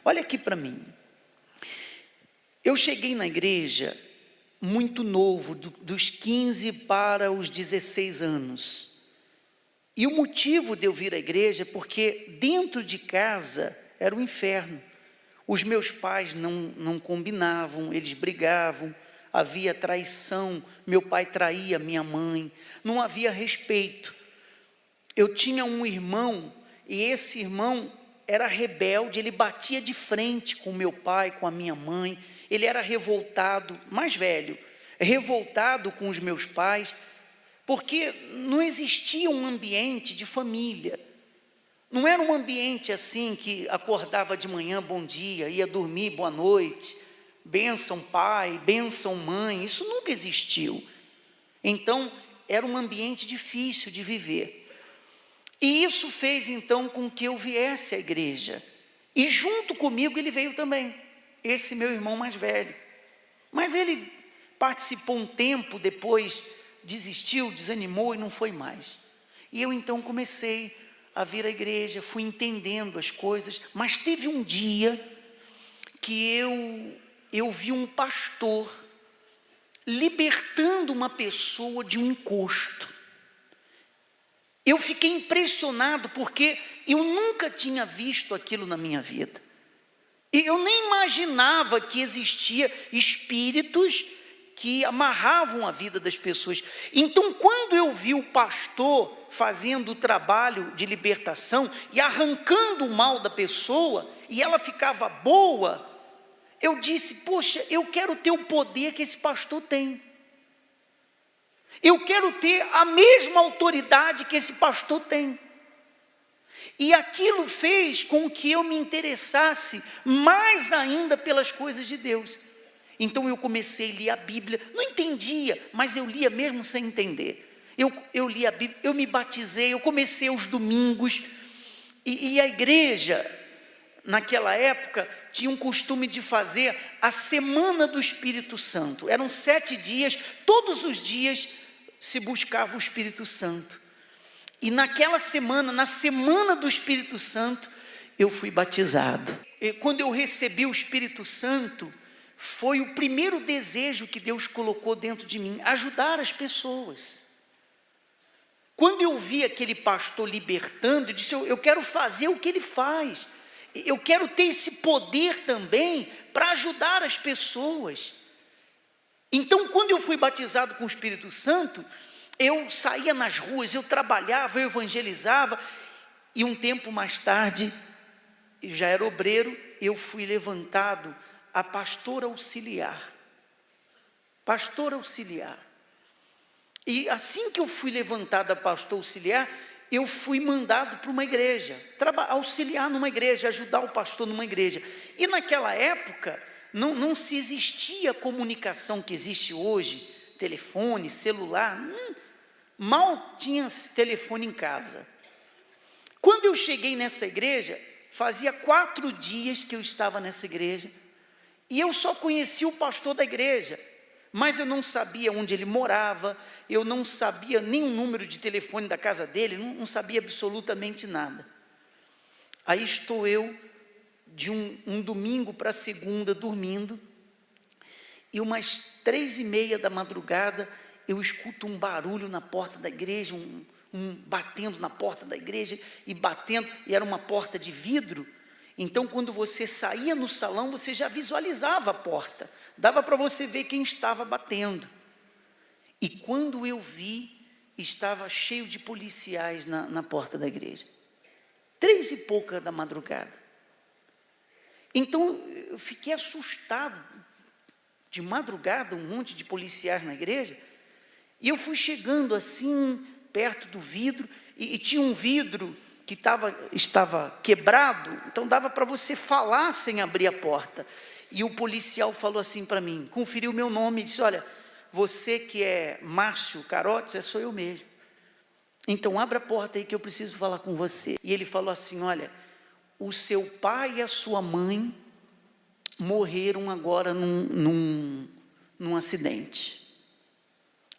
Olha aqui para mim. Eu cheguei na igreja muito novo, dos 15 para os 16 anos. E o motivo de eu vir à igreja é porque dentro de casa era um inferno. Os meus pais não combinavam, eles brigavam, havia traição, meu pai traía minha mãe, não havia respeito. Eu tinha um irmão, e esse irmão era rebelde, ele batia de frente com meu pai, com a minha mãe, ele era revoltado, mais velho, revoltado com os meus pais, porque não existia um ambiente de família. Não era um ambiente assim que acordava de manhã, bom dia, ia dormir, boa noite, bênção pai, bênção mãe, isso nunca existiu. Então, era um ambiente difícil de viver. E isso fez então com que eu viesse à igreja. E junto comigo ele veio também, esse meu irmão mais velho. Mas ele participou um tempo, depois desistiu, desanimou e não foi mais. E eu então comecei a vir à igreja, fui entendendo as coisas, mas teve um dia que eu vi um pastor libertando uma pessoa de um encosto. Eu fiquei impressionado porque eu nunca tinha visto aquilo na minha vida. E eu nem imaginava que existia espíritos que amarravam a vida das pessoas. Então, quando eu vi o pastor fazendo o trabalho de libertação e arrancando o mal da pessoa, e ela ficava boa, eu disse, poxa, eu quero ter o poder que esse pastor tem. Eu quero ter a mesma autoridade que esse pastor tem. E aquilo fez com que eu me interessasse mais ainda pelas coisas de Deus. Então eu comecei a ler a Bíblia, não entendia, mas eu lia mesmo sem entender. Eu li a Bíblia, eu me batizei, eu comecei aos domingos, e a igreja, naquela época, tinha um costume de fazer a Semana do Espírito Santo. Eram 7 dias, todos os dias se buscava o Espírito Santo. E naquela semana, na Semana do Espírito Santo, eu fui batizado. E quando eu recebi o Espírito Santo, foi o primeiro desejo que Deus colocou dentro de mim, ajudar as pessoas. Quando eu vi aquele pastor libertando, eu disse, eu quero fazer o que ele faz. Eu quero ter esse poder também para ajudar as pessoas. Então, quando eu fui batizado com o Espírito Santo, eu saía nas ruas, eu trabalhava, eu evangelizava, e um tempo mais tarde, eu já era obreiro, eu fui levantado a pastor auxiliar. Pastor auxiliar. E assim que eu fui levantado a pastor auxiliar, eu fui mandado para uma igreja, auxiliar numa igreja, ajudar o pastor numa igreja. E naquela época, não se existia a comunicação que existe hoje, telefone, celular, mal tinha telefone em casa. Quando eu cheguei nessa igreja, fazia 4 dias que eu estava nessa igreja, e eu só conhecia o pastor da igreja, mas eu não sabia onde ele morava, eu não sabia nem o número de telefone da casa dele, não sabia absolutamente nada. Aí estou eu, de um domingo para segunda, dormindo, e umas 3h30 da madrugada, eu escuto um barulho na porta da igreja, batendo na porta da igreja, e batendo, e era uma porta de vidro. Então, quando você saía no salão, você já visualizava a porta, dava para você ver quem estava batendo. E quando eu vi, estava cheio de policiais na porta da igreja, 3h pouca da madrugada. Então, eu fiquei assustado, de madrugada, um monte de policiais na igreja, e eu fui chegando assim, perto do vidro, e tinha um vidro que estava quebrado, então dava para você falar sem abrir a porta. E o policial falou assim para mim, conferiu o meu nome, e disse, olha, você que é Márcio Carotes, sou eu mesmo. Então abre a porta aí que eu preciso falar com você. E ele falou assim, olha, o seu pai e a sua mãe morreram agora num acidente.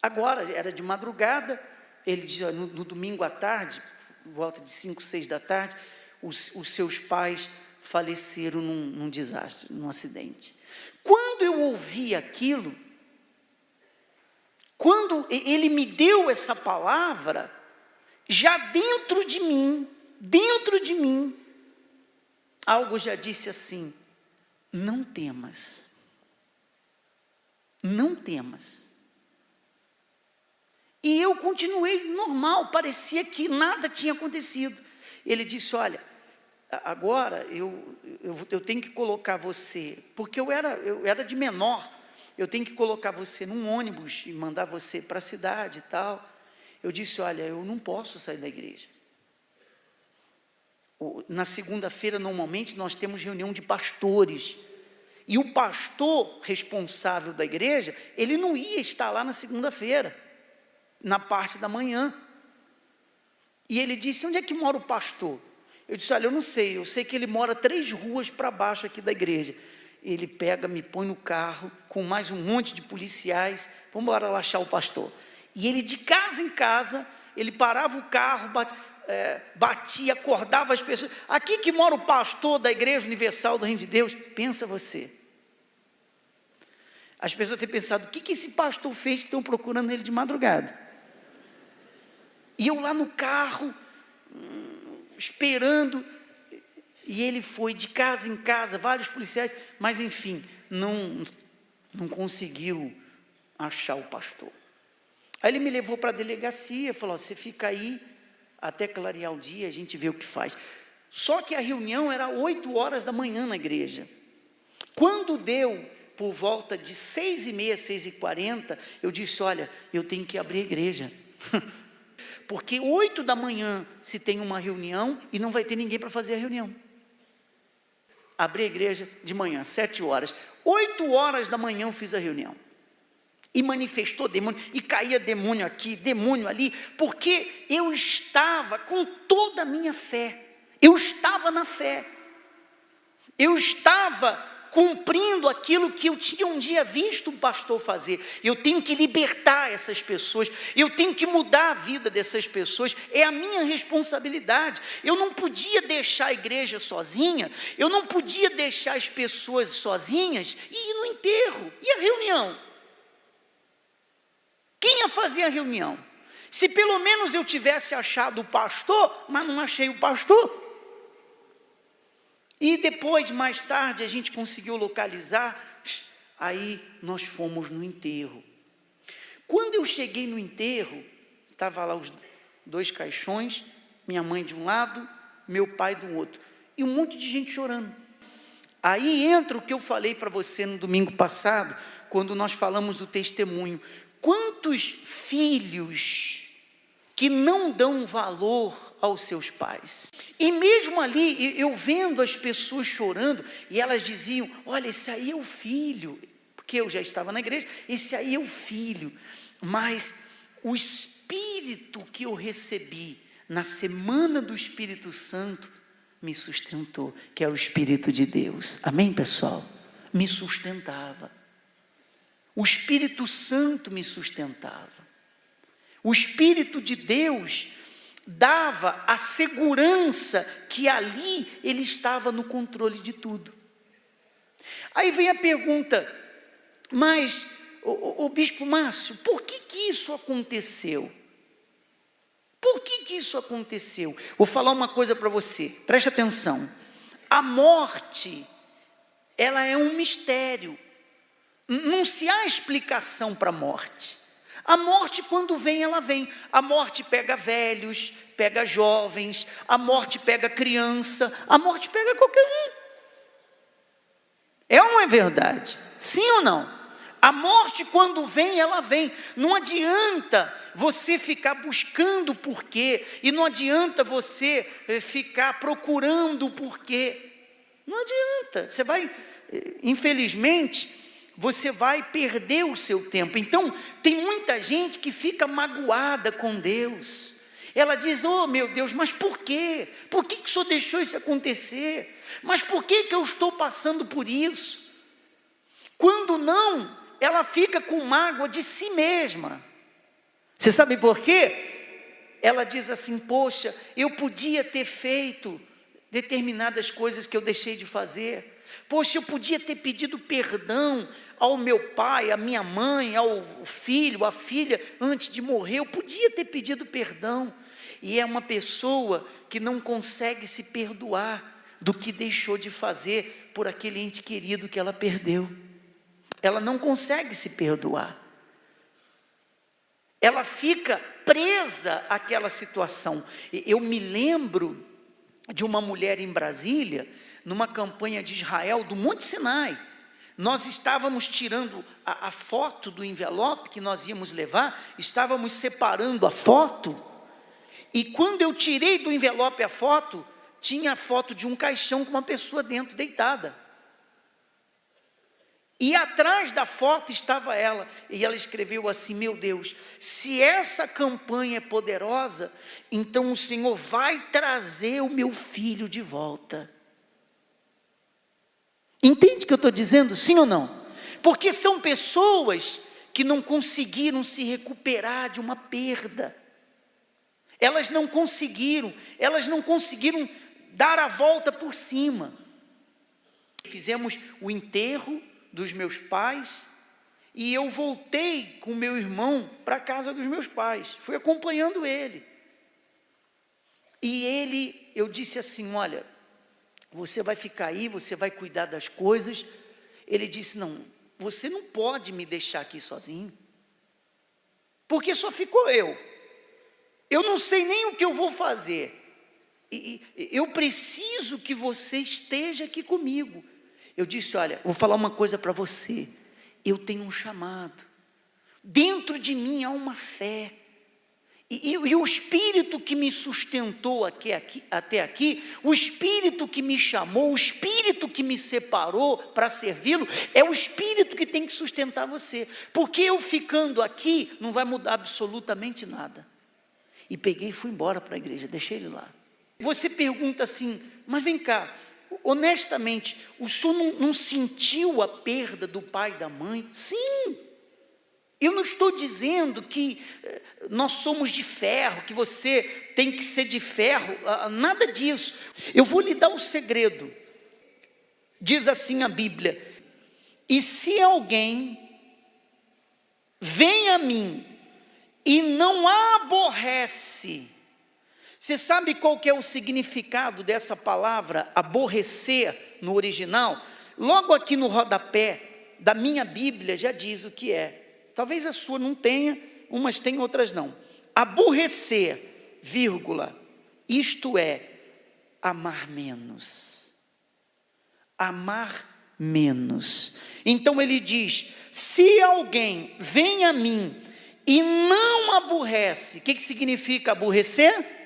Agora, era de madrugada, ele disse, no domingo à tarde, volta de 5, 6 da tarde, os seus pais faleceram num desastre, num acidente. Quando eu ouvi aquilo, quando ele me deu essa palavra, já dentro de mim, algo já disse assim: não temas, não temas. E eu continuei normal, parecia que nada tinha acontecido. Ele disse: olha, agora eu tenho que colocar você, porque eu era de menor, eu tenho que colocar você num ônibus e mandar você para a cidade e tal. Eu disse: olha, eu não posso sair da igreja. Na segunda-feira, normalmente, nós temos reunião de pastores, e o pastor responsável da igreja, ele não ia estar lá na segunda-feira, na parte da manhã. E ele disse: onde é que mora o pastor? Eu disse: olha, eu não sei, eu sei que ele mora 3 ruas para baixo aqui da igreja. Ele pega, me põe no carro, com mais um monte de policiais, vamos embora lá achar o pastor. E ele, de casa em casa, ele parava o carro, batia, acordava as pessoas: aqui que mora o pastor da Igreja Universal do Reino de Deus. Pensa você, as pessoas têm pensado: o que esse pastor fez que estão procurando ele de madrugada? E eu lá no carro, esperando, e ele foi de casa em casa, vários policiais, mas enfim, não conseguiu achar o pastor. Aí ele me levou para a delegacia, falou: você fica aí, até clarear o dia, a gente vê o que faz. Só que a reunião era 8 horas da manhã na igreja. Quando deu por volta de 6h30, 6h40, eu disse: olha, eu tenho que abrir a igreja, porque 8 da manhã se tem uma reunião e não vai ter ninguém para fazer a reunião. Abri a igreja de manhã, 7 horas. 8 horas da manhã eu fiz a reunião. E manifestou demônio, e caía demônio aqui, demônio ali, porque eu estava com toda a minha fé, eu estava na fé, eu estava cumprindo aquilo que eu tinha um dia visto um pastor fazer. Eu tenho que libertar essas pessoas, eu tenho que mudar a vida dessas pessoas, é a minha responsabilidade. Eu não podia deixar a igreja sozinha, eu não podia deixar as pessoas sozinhas e ir no enterro. E a reunião? Quem ia fazer a reunião? Se pelo menos eu tivesse achado o pastor, mas não achei o pastor. E depois, mais tarde, a gente conseguiu localizar, aí nós fomos no enterro. Quando eu cheguei no enterro, estava lá os 2 caixões, minha mãe de um lado, meu pai do outro, e um monte de gente chorando. Aí entra o que eu falei para você no domingo passado, quando nós falamos do testemunho. Quantos filhos que não dão valor aos seus pais? E mesmo ali, eu vendo as pessoas chorando, e elas diziam: olha, esse aí é o filho, porque eu já estava na igreja, esse aí é o filho. Mas o Espírito que eu recebi na semana do Espírito Santo me sustentou, que é o Espírito de Deus. Amém, pessoal? Me sustentava. O Espírito Santo me sustentava. O Espírito de Deus dava a segurança que ali ele estava no controle de tudo. Aí vem a pergunta: mas, o Bispo Márcio, por que isso aconteceu? Por que isso aconteceu? Vou falar uma coisa para você, preste atenção. A morte, ela é um mistério. Não se há explicação para a morte. A morte, quando vem, ela vem. A morte pega velhos, pega jovens, a morte pega criança, a morte pega qualquer um. É ou não é verdade? Sim ou não? A morte, quando vem, ela vem. Não adianta você ficar buscando o porquê, e não adianta você ficar procurando o porquê. Não adianta. Você vai, infelizmente, você vai perder o seu tempo. Então, tem muita gente que fica magoada com Deus. Ela diz: oh meu Deus, mas por quê? Por que o Senhor deixou isso acontecer? Mas por que eu estou passando por isso? Quando não, ela fica com mágoa de si mesma. Você sabe por quê? Ela diz assim: poxa, eu podia ter feito determinadas coisas que eu deixei de fazer. Poxa, eu podia ter pedido perdão ao meu pai, à minha mãe, ao filho, à filha, antes de morrer. Eu podia ter pedido perdão. E é uma pessoa que não consegue se perdoar do que deixou de fazer por aquele ente querido que ela perdeu. Ela não consegue se perdoar. Ela fica presa àquela situação. Eu me lembro de uma mulher em Brasília, numa campanha de Israel, do Monte Sinai. Nós estávamos tirando a foto do envelope que nós íamos levar, estávamos separando a foto, e quando eu tirei do envelope a foto, tinha a foto de um caixão com uma pessoa dentro, deitada. E atrás da foto estava ela, e ela escreveu assim: meu Deus, se essa campanha é poderosa, então o Senhor vai trazer o meu filho de volta. Entende o que eu estou dizendo, sim ou não? Porque são pessoas que não conseguiram se recuperar de uma perda. Elas não conseguiram dar a volta por cima. Fizemos o enterro dos meus pais, e eu voltei com meu irmão para a casa dos meus pais, fui acompanhando ele, e eu disse assim: olha, você vai ficar aí, você vai cuidar das coisas. Ele disse: não, você não pode me deixar aqui sozinho, porque só ficou eu não sei nem o que eu vou fazer, e eu preciso que você esteja aqui comigo. Eu disse: olha, vou falar uma coisa para você, eu tenho um chamado, dentro de mim há uma fé, e o Espírito que me sustentou até aqui, o Espírito que me chamou, o Espírito que me separou para servi-lo, é o Espírito que tem que sustentar você, porque eu ficando aqui não vai mudar absolutamente nada. E peguei e fui embora para a igreja, deixei ele lá. Você pergunta assim: mas vem cá, honestamente, o senhor não sentiu a perda do pai e da mãe? Sim. Eu não estou dizendo que nós somos de ferro, que você tem que ser de ferro, nada disso. Eu vou lhe dar um segredo. Diz assim a Bíblia: e se alguém vem a mim e não aborrece. Você sabe qual que é o significado dessa palavra aborrecer no original? Logo aqui no rodapé da minha Bíblia já diz o que é. Talvez a sua não tenha, umas tem, outras não. Aborrecer, vírgula, isto é, amar menos. Amar menos. Então ele diz: se alguém vem a mim e não aborrece, o que significa aborrecer?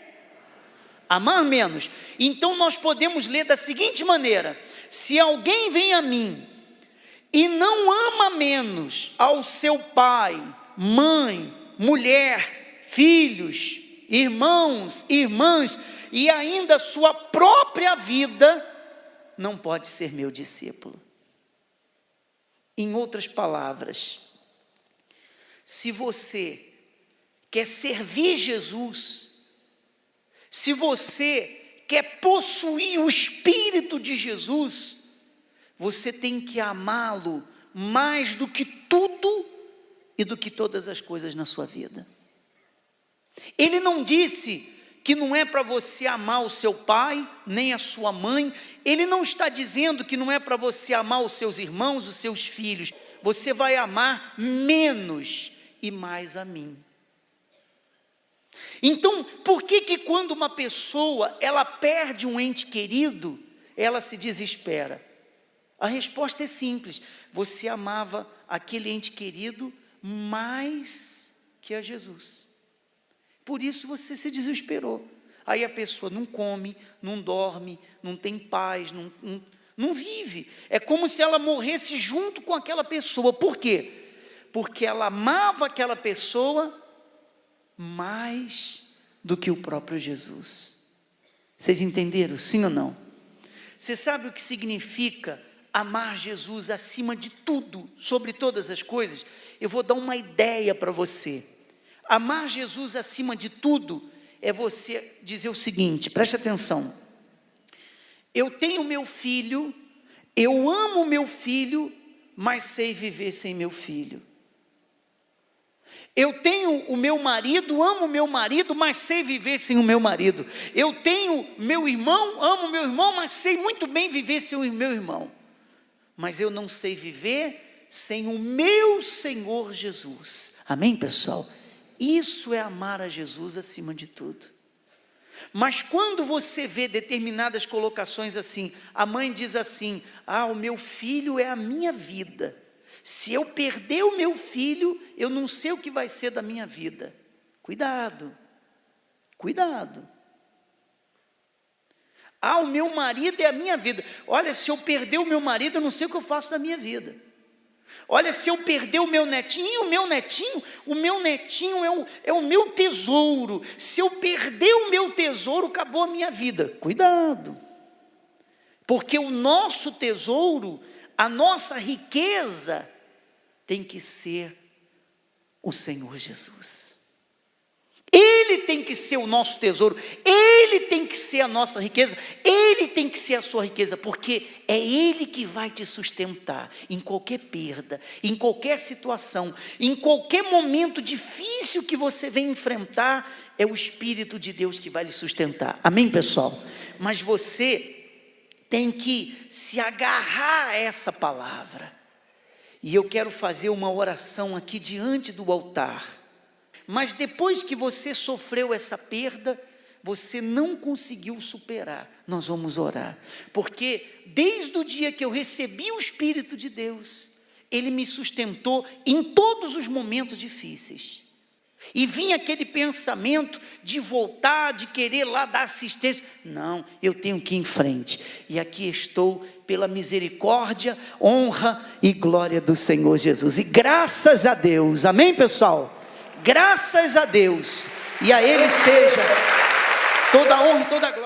Amar menos. Então nós podemos ler da seguinte maneira: se alguém vem a mim e não ama menos ao seu pai, mãe, mulher, filhos, irmãos, irmãs, e ainda sua própria vida, não pode ser meu discípulo. Em outras palavras, se você quer servir Jesus, se você quer possuir o Espírito de Jesus, você tem que amá-lo mais do que tudo e do que todas as coisas na sua vida. Ele não disse que não é para você amar o seu pai, nem a sua mãe. Ele não está dizendo que não é para você amar os seus irmãos, os seus filhos. Você vai amar menos e mais a mim. Então, por que quando uma pessoa, ela perde um ente querido, ela se desespera? A resposta é simples: você amava aquele ente querido mais que a Jesus. Por isso você se desesperou. Aí a pessoa não come, não dorme, não tem paz, não vive. É como se ela morresse junto com aquela pessoa. Por quê? Porque ela amava aquela pessoa mais do que o próprio Jesus. Vocês entenderam, sim ou não? Você sabe o que significa amar Jesus acima de tudo, sobre todas as coisas? Eu vou dar uma ideia para você. Amar Jesus acima de tudo é você dizer o seguinte, preste atenção: Eu tenho meu filho, eu amo meu filho, mas sei viver sem meu filho. Eu tenho o meu marido, amo meu marido, mas sei viver sem o meu marido. Eu tenho meu irmão, amo meu irmão, mas sei muito bem viver sem o meu irmão. Mas eu não sei viver sem o meu Senhor Jesus. Amém, pessoal? Isso é amar a Jesus acima de tudo. Mas quando você vê determinadas colocações assim, a mãe diz assim: o meu filho é a minha vida. Se eu perder o meu filho, eu não sei o que vai ser da minha vida. Cuidado, cuidado. O meu marido é a minha vida. Olha, se eu perder o meu marido, eu não sei o que eu faço da minha vida. Olha, se eu perder o meu netinho é o meu tesouro. Se eu perder o meu tesouro, acabou a minha vida. Cuidado, porque o nosso tesouro, a nossa riqueza, tem que ser o Senhor Jesus. Ele tem que ser o nosso tesouro, Ele tem que ser a nossa riqueza, Ele tem que ser a sua riqueza, porque é Ele que vai te sustentar em qualquer perda, em qualquer situação, em qualquer momento difícil que você venha enfrentar, é o Espírito de Deus que vai lhe sustentar. Amém, pessoal? Mas você tem que se agarrar a essa palavra. E eu quero fazer uma oração aqui diante do altar. Mas depois que você sofreu essa perda, você não conseguiu superar, nós vamos orar. Porque desde o dia que eu recebi o Espírito de Deus, Ele me sustentou em todos os momentos difíceis. E vinha aquele pensamento de voltar, de querer lá dar assistência. Não, eu tenho que ir em frente. E aqui estou pela misericórdia, honra e glória do Senhor Jesus. E graças a Deus, amém, pessoal? Graças a Deus. E a Ele seja toda a honra e toda a glória.